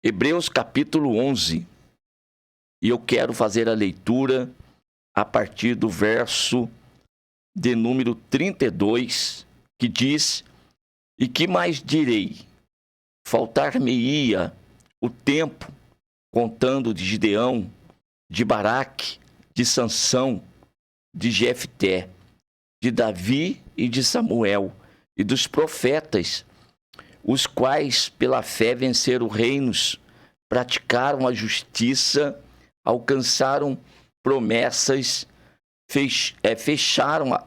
Hebreus capítulo 11. E eu quero fazer a leitura a partir do verso de número 32, que diz: E que mais direi? Faltar-me-ia o tempo contando de Gideão, de Baraque, de Sansão, de Jefté, de Davi e de Samuel, e dos profetas, os quais pela fé venceram reinos, praticaram a justiça, alcançaram promessas, fecharam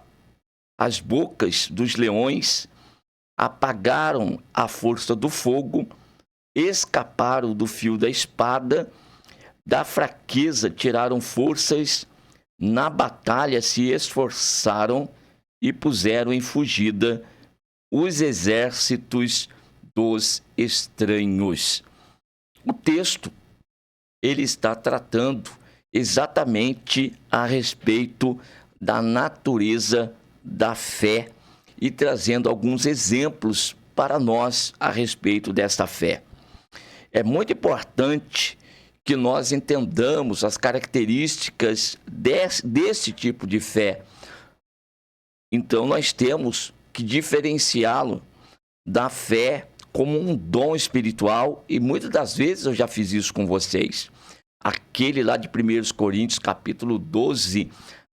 as bocas dos leões, apagaram a força do fogo, escaparam do fio da espada, da fraqueza tiraram forças, na batalha se esforçaram e puseram em fugida os exércitos dos estranhos. O texto, ele está tratando exatamente a respeito da natureza da fé e trazendo alguns exemplos para nós a respeito desta fé. É muito importante que nós entendamos as características desse tipo de fé. Então, nós temos que diferenciá-lo da fé como um dom espiritual, e muitas das vezes eu já fiz isso com vocês. Aquele lá de 1 Coríntios, capítulo 12,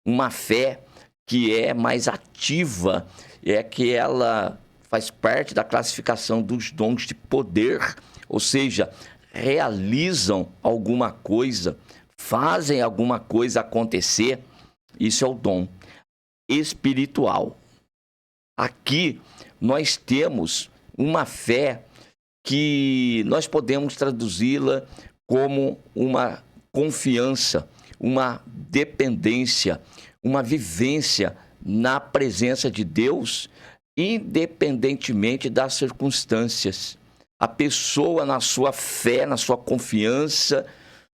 uma fé que é mais ativa, é que ela faz parte da classificação dos dons de poder, ou seja, realizam alguma coisa, fazem alguma coisa acontecer. Isso é o dom espiritual. Aqui nós temos uma fé que nós podemos traduzi-la como uma confiança, uma dependência, uma vivência na presença de Deus, independentemente das circunstâncias. A pessoa, na sua fé, na sua confiança,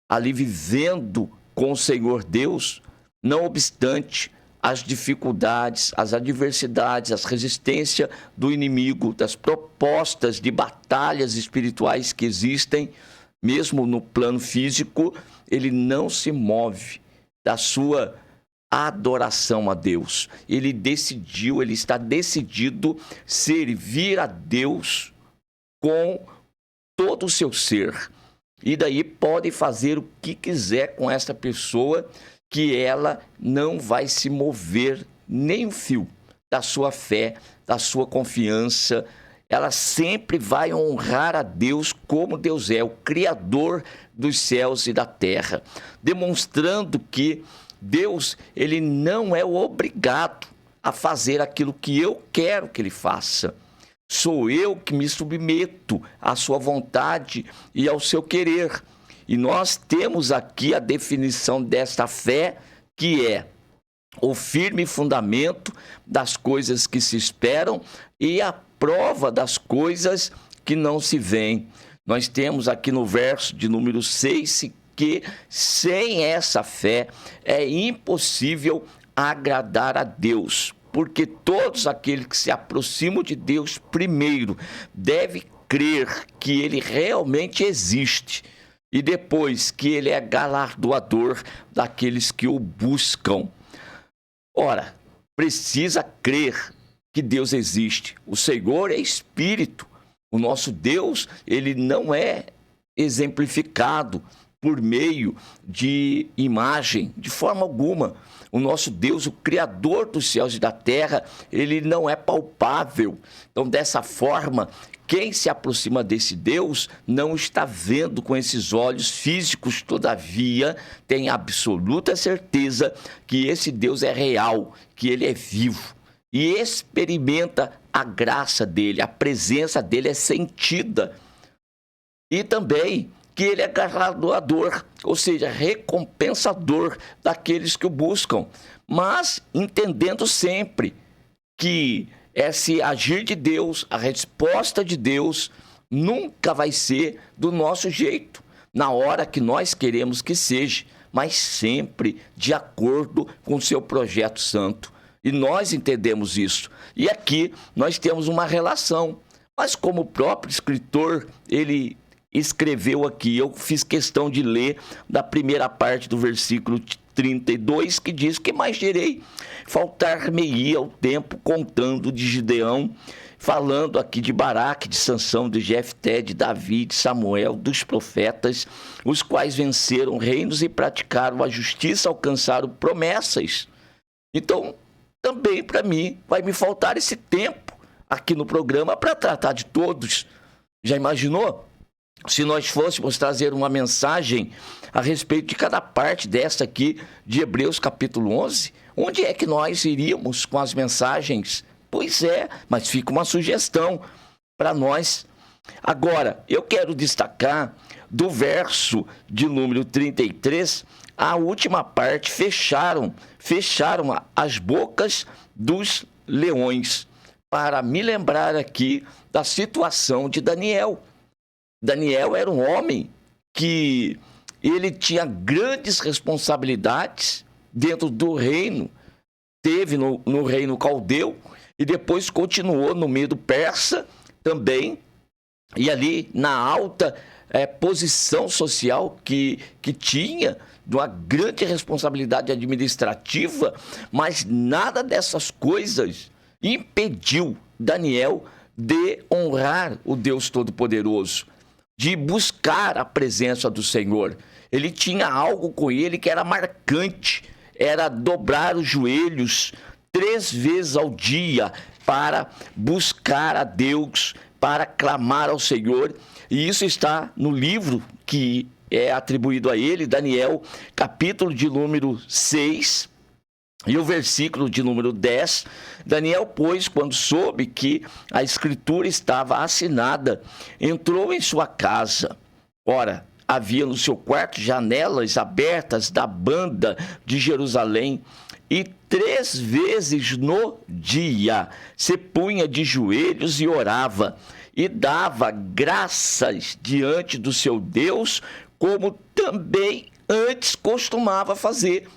ali vivendo com o Senhor Deus, não obstante as dificuldades, as adversidades, as resistências do inimigo, das propostas de batalhas espirituais que existem, mesmo no plano físico, ele não se move da sua adoração a Deus. Ele está decidido servir a Deus com todo o seu ser. E daí pode fazer o que quiser com essa pessoa, que ela não vai se mover nem um fio da sua fé, da sua confiança. Ela sempre vai honrar a Deus como Deus é, o Criador dos céus e da terra, demonstrando que Deus, ele não é obrigado a fazer aquilo que eu quero que ele faça. Sou eu que me submeto à sua vontade e ao seu querer. E nós temos aqui a definição desta fé, que é o firme fundamento das coisas que se esperam e a prova das coisas que não se veem. Nós temos aqui no verso de número 6 que sem essa fé é impossível agradar a Deus, porque todos aqueles que se aproximam de Deus primeiro devem crer que ele realmente existe e depois que ele é galardoador daqueles que o buscam. Ora, precisa crer que Deus existe. O Senhor é Espírito. O nosso Deus, ele não é exemplificado por meio de imagem, de forma alguma. O nosso Deus, o Criador dos céus e da terra, ele não é palpável. Então, dessa forma, quem se aproxima desse Deus não está vendo com esses olhos físicos, todavia, tem absoluta certeza que esse Deus é real, que ele é vivo. E experimenta a graça dele, a presença dele é sentida. E também que ele é galardoador, ou seja, recompensador daqueles que o buscam, mas entendendo sempre que esse agir de Deus, a resposta de Deus, nunca vai ser do nosso jeito, na hora que nós queremos que seja, mas sempre de acordo com o seu projeto santo. E nós entendemos isso. E aqui nós temos uma relação, mas como o próprio escritor, ele escreveu aqui. Eu fiz questão de ler da primeira parte do versículo 32, que diz: que mais direi? Faltar-me-ia o tempo contando de Gideão, falando aqui de Baraque, de Sansão, de Jefté, de Davi, de Samuel, dos profetas, os quais venceram reinos e praticaram a justiça, alcançaram promessas. Então, também para mim vai me faltar esse tempo aqui no programa para tratar de todos. Já imaginou? Se nós fôssemos trazer uma mensagem a respeito de cada parte dessa aqui de Hebreus capítulo 11, onde é que nós iríamos com as mensagens? Pois é, mas fica uma sugestão para nós. Agora, eu quero destacar do verso de número 33, a última parte: fecharam as bocas dos leões, para me lembrar aqui da situação de Daniel. Daniel era um homem que ele tinha grandes responsabilidades dentro do reino. Teve no reino caldeu e depois continuou no medo persa também. E ali na alta posição social que tinha, de uma grande responsabilidade administrativa, mas nada dessas coisas impediu Daniel de honrar o Deus Todo-Poderoso, de buscar a presença do Senhor. Ele tinha algo com ele que era marcante, era dobrar os joelhos 3 vezes ao dia para buscar a Deus, para clamar ao Senhor. E isso está no livro que é atribuído a ele, Daniel, capítulo de número 6, e o versículo de número 10. Daniel, pois, quando soube que a escritura estava assinada, entrou em sua casa. Ora, havia no seu quarto janelas abertas da banda de Jerusalém, e 3 vezes no dia se punha de joelhos e orava, e dava graças diante do seu Deus, como também antes costumava fazer.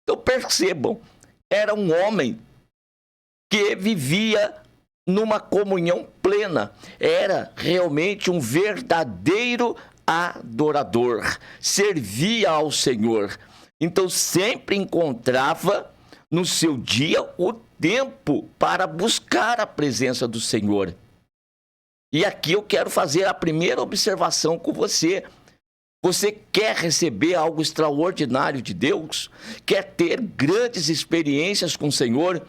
Então percebam, era um homem que vivia numa comunhão plena, era realmente um verdadeiro adorador, servia ao Senhor. Então sempre encontrava no seu dia o tempo para buscar a presença do Senhor. E aqui eu quero fazer a primeira observação com você. Você quer receber algo extraordinário de Deus? Quer ter grandes experiências com o Senhor?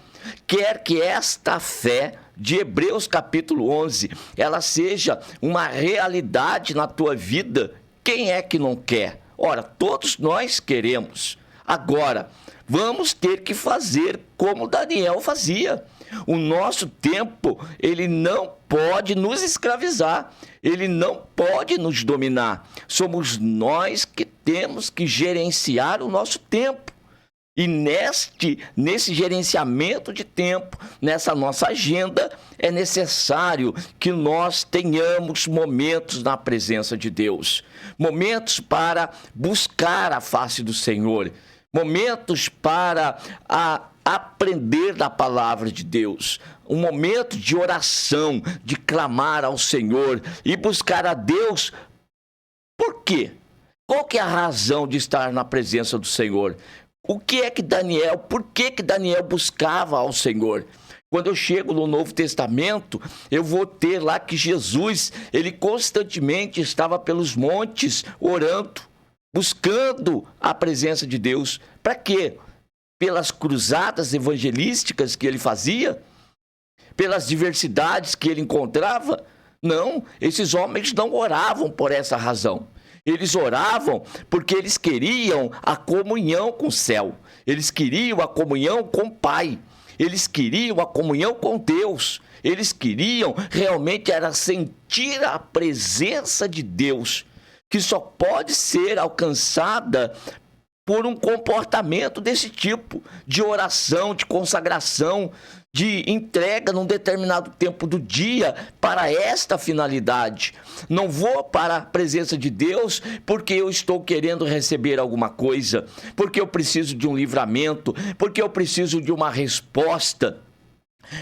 Quer que esta fé de Hebreus capítulo 11, ela seja uma realidade na tua vida? Quem é que não quer? Ora, todos nós queremos. Agora, vamos ter que fazer como Daniel fazia. O nosso tempo, ele não pode nos escravizar, ele não pode nos dominar. Somos nós que temos que gerenciar o nosso tempo. E nesse gerenciamento de tempo, nessa nossa agenda, é necessário que nós tenhamos momentos na presença de Deus, momentos para buscar a face do Senhor, momentos para aprender da palavra de Deus, um momento de oração, de clamar ao Senhor e buscar a Deus. Por quê? Qual que é a razão de estar na presença do Senhor? Por que Daniel buscava ao Senhor? Quando eu chego no Novo Testamento, eu vou ter lá que Jesus, ele constantemente estava pelos montes orando, buscando a presença de Deus. Para quê? Pelas cruzadas evangelísticas que ele fazia? Pelas diversidades que ele encontrava? Não, esses homens não oravam por essa razão. Eles oravam porque eles queriam a comunhão com o céu. Eles queriam a comunhão com o Pai. Eles queriam a comunhão com Deus. Eles queriam realmente era sentir a presença de Deus, que só pode ser alcançada por um comportamento desse tipo, de oração, de consagração, de entrega num determinado tempo do dia para esta finalidade. Não vou para a presença de Deus porque eu estou querendo receber alguma coisa, porque eu preciso de um livramento, porque eu preciso de uma resposta.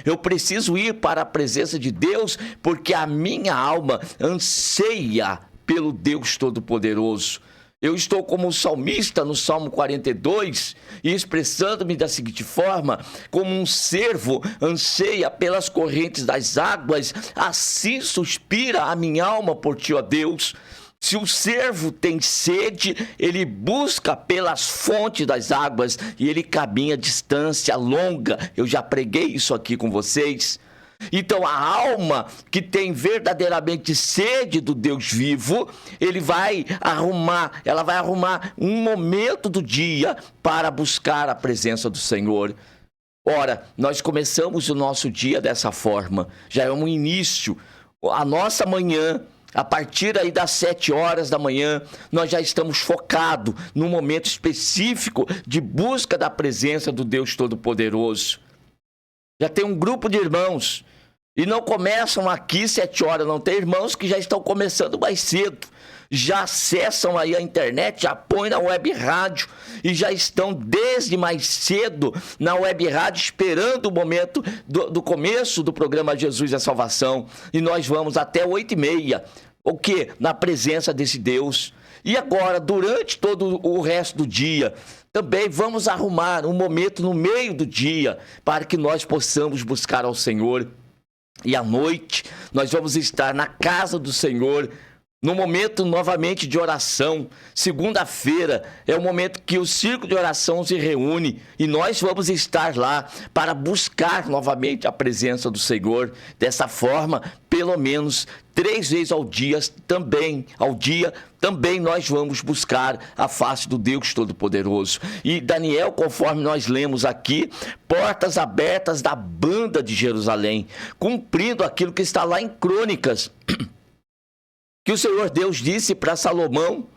Eu preciso ir para a presença de Deus porque a minha alma anseia pelo Deus Todo-Poderoso. Eu estou como o salmista no Salmo 42 e expressando-me da seguinte forma: como um cervo anseia pelas correntes das águas, assim suspira a minha alma por ti, ó Deus. Se o cervo tem sede, ele busca pelas fontes das águas e ele caminha distância longa. Eu já preguei isso aqui com vocês. Então a alma que tem verdadeiramente sede do Deus vivo, ela vai arrumar um momento do dia para buscar a presença do Senhor. Ora, nós começamos o nosso dia dessa forma, já é um início. A nossa manhã, a partir aí das 7 horas da manhã, nós já estamos focados num momento específico de busca da presença do Deus Todo-Poderoso. Já tem um grupo de irmãos, e não começam aqui 7 horas, não. Tem irmãos que já estão começando mais cedo, já acessam aí a internet, já põem na web rádio e já estão desde mais cedo na web rádio esperando o momento do começo do programa Jesus é Salvação. E nós vamos até 8h30, o quê? Na presença desse Deus. E agora, durante todo o resto do dia, também vamos arrumar um momento no meio do dia para que nós possamos buscar ao Senhor. E à noite, nós vamos estar na casa do Senhor, no momento novamente de oração. Segunda-feira é o momento que o círculo de oração se reúne e nós vamos estar lá para buscar novamente a presença do Senhor. Dessa forma, pelo menos 3 vezes ao dia também nós vamos buscar a face do Deus Todo-Poderoso. E Daniel, conforme nós lemos aqui, portas abertas da banda de Jerusalém, cumprindo aquilo que está lá em Crônicas, que o Senhor Deus disse para Salomão: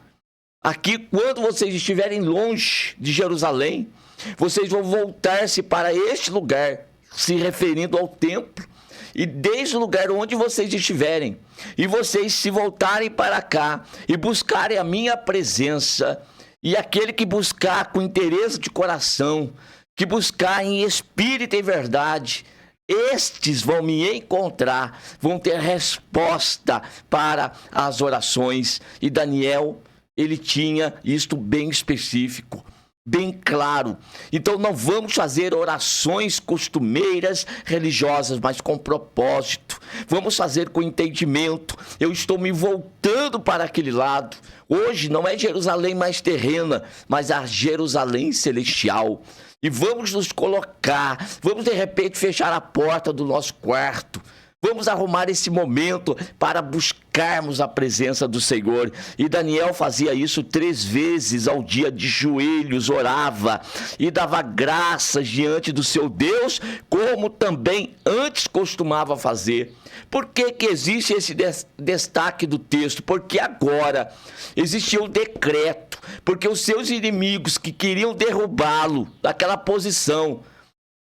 aqui, quando vocês estiverem longe de Jerusalém, vocês vão voltar-se para este lugar, se referindo ao templo, e desde o lugar onde vocês estiverem, e vocês se voltarem para cá e buscarem a minha presença, e aquele que buscar com interesse de coração, que buscar em espírito e verdade, estes vão me encontrar, vão ter resposta para as orações. E Daniel, ele tinha isto bem específico, bem claro. Então não vamos fazer orações costumeiras religiosas, mas com propósito. Vamos fazer com entendimento. Eu estou me voltando para aquele lado. Hoje não é Jerusalém mais terrena, mas a Jerusalém celestial. E vamos nos colocar, vamos de repente fechar a porta do nosso quarto. Vamos arrumar esse momento para buscarmos a presença do Senhor. E Daniel fazia isso 3 vezes ao dia, de joelhos, orava e dava graças diante do seu Deus, como também antes costumava fazer. Por que existe esse destaque do texto? Porque agora existia um decreto, porque os seus inimigos que queriam derrubá-lo daquela posição,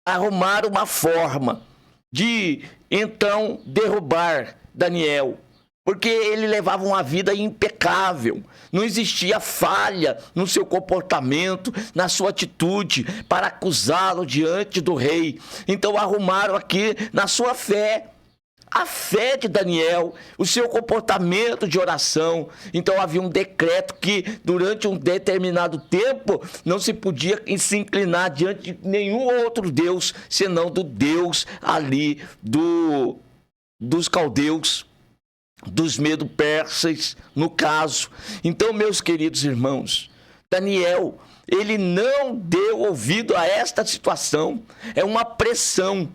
arrumaram uma forma de então derrubar Daniel, porque ele levava uma vida impecável, não existia falha no seu comportamento, na sua atitude para acusá-lo diante do rei. Então arrumaram aqui na sua fé, a fé de Daniel, o seu comportamento de oração. Então havia um decreto que durante um determinado tempo não se podia se inclinar diante de nenhum outro Deus, senão do Deus ali dos caldeus, dos medo-persas, no caso. Então, meus queridos irmãos, Daniel, ele não deu ouvido a esta situação. É uma pressão,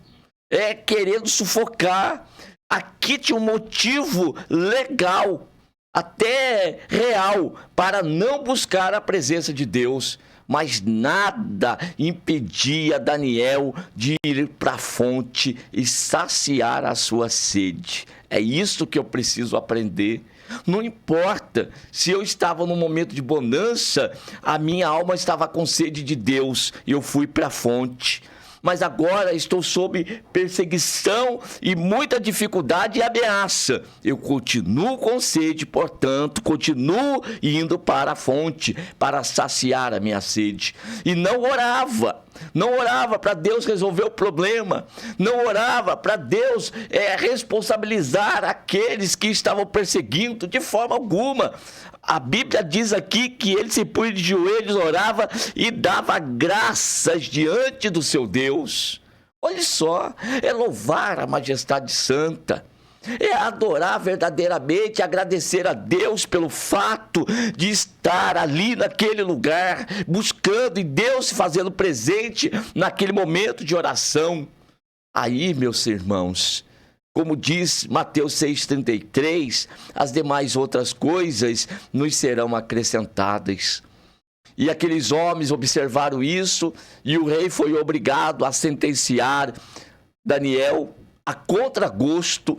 é querendo sufocar. Aqui tinha um motivo legal, até real, para não buscar a presença de Deus, mas nada impedia Daniel de ir para a fonte e saciar a sua sede. É isso que eu preciso aprender. Não importa se eu estava num momento de bonança, a minha alma estava com sede de Deus e eu fui para a fonte. mas agora estou sob perseguição e muita dificuldade e ameaça. Eu continuo com sede, portanto, continuo indo para a fonte para saciar a minha sede. E não orava para Deus resolver o problema, não orava para Deus responsabilizar aqueles que estavam perseguindo de forma alguma. A Bíblia diz aqui que ele se punha de joelhos, orava e dava graças diante do seu Deus. Olha só, é louvar a majestade santa, é adorar verdadeiramente, agradecer a Deus pelo fato de estar ali naquele lugar, buscando e Deus se fazendo presente naquele momento de oração. Aí, meus irmãos, como diz Mateus 6,33, as demais outras coisas nos serão acrescentadas. E aqueles homens observaram isso, e o rei foi obrigado a sentenciar Daniel a contragosto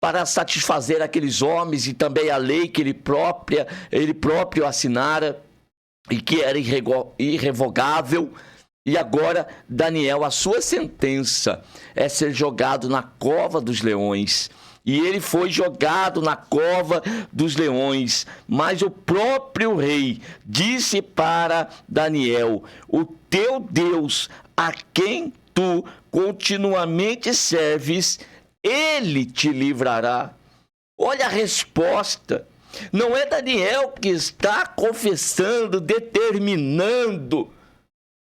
para satisfazer aqueles homens e também a lei que ele próprio assinara e que era irrevogável. E agora, Daniel, a sua sentença é ser jogado na cova dos leões. E ele foi jogado na cova dos leões. Mas o próprio rei disse para Daniel: o teu Deus, a quem tu continuamente serves, ele te livrará. Olha a resposta. Não é Daniel que está confessando, determinando,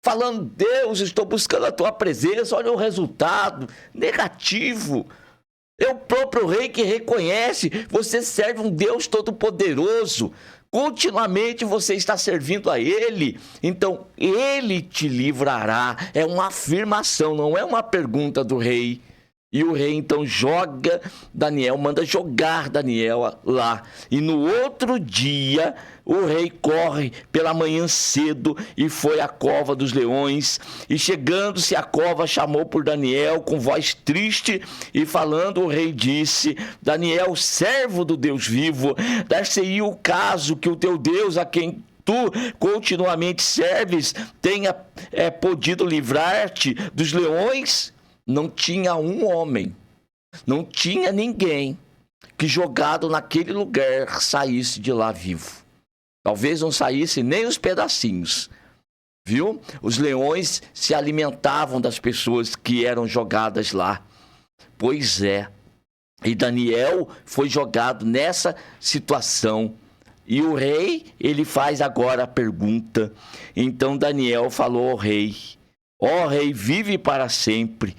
falando: Deus, estou buscando a tua presença, olha o resultado negativo. É o próprio rei que reconhece: você serve um Deus todo-poderoso, continuamente você está servindo a ele, então ele te livrará. É uma afirmação, não é uma pergunta do rei. E o rei então joga Daniel, manda jogar Daniel lá. E no outro dia, o rei corre pela manhã cedo e foi à cova dos leões. E chegando-se à cova, chamou por Daniel com voz triste e falando, o rei disse: Daniel, servo do Deus vivo, dar-se-ia o caso que o teu Deus, a quem tu continuamente serves, tenha podido livrar-te dos leões? Não tinha um homem, não tinha ninguém que jogado naquele lugar saísse de lá vivo. Talvez não saísse nem os pedacinhos, viu? Os leões se alimentavam das pessoas que eram jogadas lá. Pois é, e Daniel foi jogado nessa situação. E o rei, ele faz agora a pergunta. Então Daniel falou ao rei: ó rei, vive para sempre.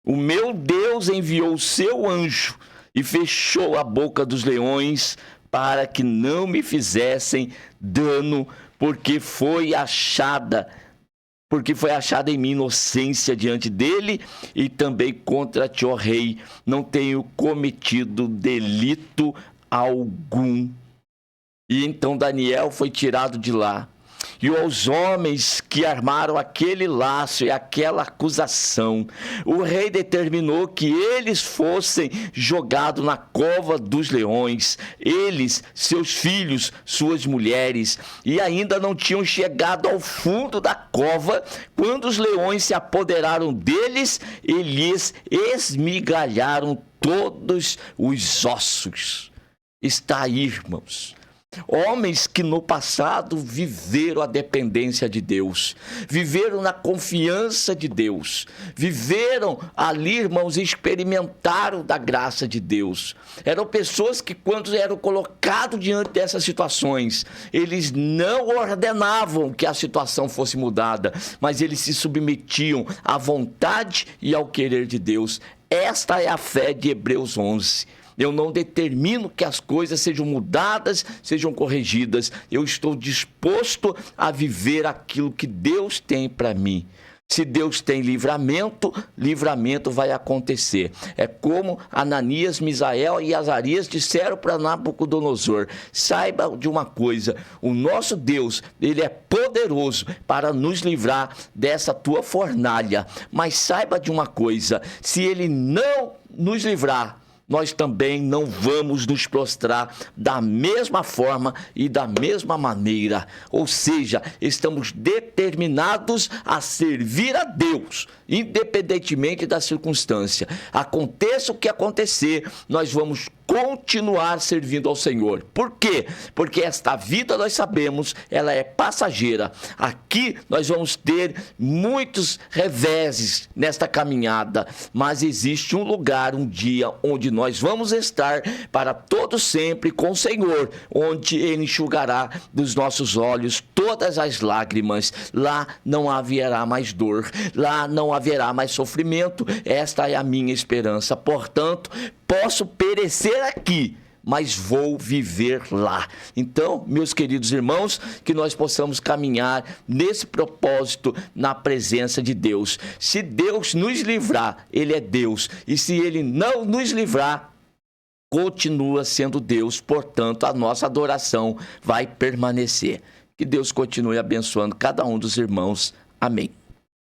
O meu Deus enviou o seu anjo e fechou a boca dos leões para que não me fizessem dano, porque foi achada em mim inocência diante dele e também contra ti, ó rei, não tenho cometido delito algum. E então Daniel foi tirado de lá. E aos homens que armaram aquele laço e aquela acusação, o rei determinou que eles fossem jogados na cova dos leões, eles, seus filhos, suas mulheres, e ainda não tinham chegado ao fundo da cova, quando os leões se apoderaram deles e lhes esmigalharam todos os ossos. Está aí, irmãos. Homens que no passado viveram a dependência de Deus, viveram na confiança de Deus, viveram ali, irmãos, e experimentaram da graça de Deus. Eram pessoas que, quando eram colocados diante dessas situações, eles não ordenavam que a situação fosse mudada, mas eles se submetiam à vontade e ao querer de Deus. Esta é a fé de Hebreus 11. Eu não determino que as coisas sejam mudadas, sejam corrigidas. Eu estou disposto a viver aquilo que Deus tem para mim. Se Deus tem livramento, livramento vai acontecer. É como Ananias, Misael e Azarias disseram para Nabucodonosor: saiba de uma coisa, o nosso Deus, ele é poderoso para nos livrar dessa tua fornalha. Mas saiba de uma coisa, se ele não nos livrar, nós também não vamos nos prostrar da mesma forma e da mesma maneira. Ou seja, estamos determinados a servir a Deus, independentemente da circunstância. Aconteça o que acontecer, nós vamos continuar servindo ao Senhor. Por quê? Porque esta vida, nós sabemos, ela é passageira. Aqui nós vamos ter muitos reveses nesta caminhada, mas existe um lugar, um dia, onde nós vamos estar para todo sempre com o Senhor, onde Ele enxugará dos nossos olhos todas as lágrimas. Lá não haverá mais dor, lá não haverá mais sofrimento. Esta é a minha esperança. Portanto, posso perecer aqui, mas vou viver lá. Então, meus queridos irmãos, que nós possamos caminhar nesse propósito, na presença de Deus. Se Deus nos livrar, Ele é Deus. E se Ele não nos livrar, continua sendo Deus. Portanto, a nossa adoração vai permanecer. Que Deus continue abençoando cada um dos irmãos. Amém.